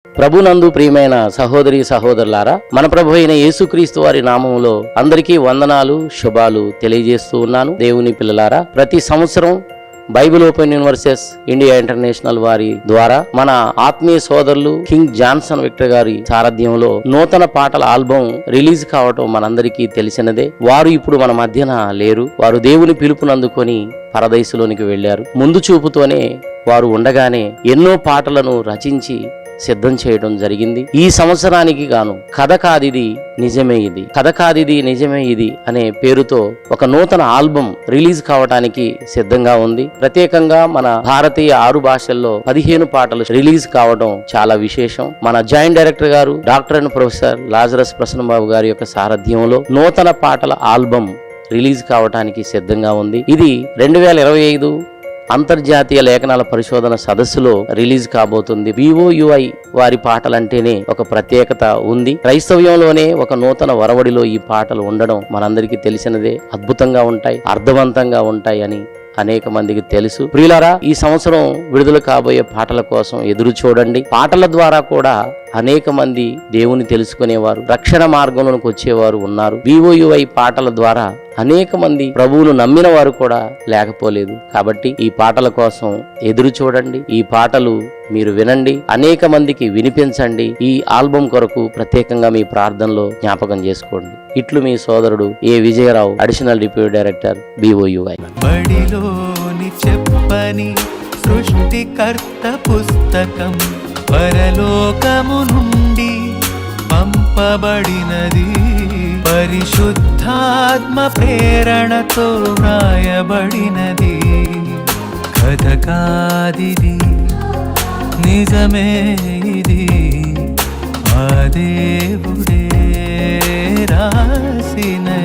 ప్రభునందు ప్రియమైన సహోదరి సహోదరులారా, మన ప్రభు అయిన యేసుక్రీస్తు వారి నామములో అందరికీ వందనాలు, శుభాలు తెలియజేస్తూ ఉన్నాను. దేవుని పిల్లలారా, ప్రతి సంవత్సరం Bible open universes India international వారి ద్వారా మన ఆత్మీయ సోదరులు కింగ్ జాన్సన్ విక్టర్ గారి సారథ్యంలో నూతన పాటల ఆల్బమ్ రిలీజ్ కావటం మనందరికీ తెలిసినదే. వారు ఇప్పుడు మన మధ్యన లేరు. వారు దేవుని పిలుపునందుకొని పరదేశంలోనికి వెళ్లారు. ముందు చూపుతోనే వారు ఉండగానే ఎన్నో పాటలను రచించి సిద్ధం చేయడం జరిగింది. ఈ సంవత్సరానికి గాను కథ కాదిది నిజమే ఇది, కథ కాదిది నిజమే ఇది అనే పేరుతో ఒక నూతన ఆల్బమ్ రిలీజ్ కావడానికి సిద్ధంగా ఉంది. ప్రత్యేకంగా మన భారతీయ 6 భాషల్లో 15 పాటలు రిలీజ్ కావడం చాలా విశేషం. మన జాయింట్ డైరెక్టర్ గారు doctor and professor Lazarus Prasanna Babu గారి యొక్క సారథ్యంలో నూతన పాటల ఆల్బమ్ రిలీజ్ కావడానికి సిద్ధంగా ఉంది. ఇది 2025 అంతర్జాతీయ లేఖనాల పరిశోధన సదస్సులో రిలీజ్ కాబోతుంది. VOUI వారి పాటలంటేనే ఒక ప్రత్యేకత ఉంది. క్రైస్తవ్యంలోనే ఒక నూతన వరవడిలో ఈ పాటలు ఉండడం మనందరికీ తెలిసినదే. అద్భుతంగా ఉంటాయి, అర్థవంతంగా ఉంటాయి అని అనేక మందికి తెలుసు. ప్రియులారా, ఈ సంవత్సరం విడుదల కాబోయే పాటల కోసం ఎదురు చూడండి. పాటల ద్వారా కూడా అనేక మంది దేవుని తెలుసుకునేవారు, రక్షణ మార్గంలోకి వచ్చేవారు ఉన్నారు. VOUI పాటల ద్వారా అనేక మంది ప్రభువును నమ్మిన వారు కూడా లేకపోలేదు. కాబట్టి ఈ పాటల కోసం ఎదురు చూడండి. ఈ పాటలు మీరు వినండి, అనేక మందికి వినిపించండి. ఈ ఆల్బమ్ కొరకు ప్రత్యేకంగా మీ ప్రార్థనలో జ్ఞాపకం చేసుకోండి. ఇట్లు మీ సోదరుడు A Vijayarao, additional deputy director, BOUI. బడిలోని చెప్పని సృష్టికర్త పుస్తకం పరలోకము నుండి పంపబడినది, పరిశుద్ధాత్మ ప్రేరణతో వ్రాయబడినది. కథ కాదిది నిజమే ఇది, ఆ దేవుడే రాసినది.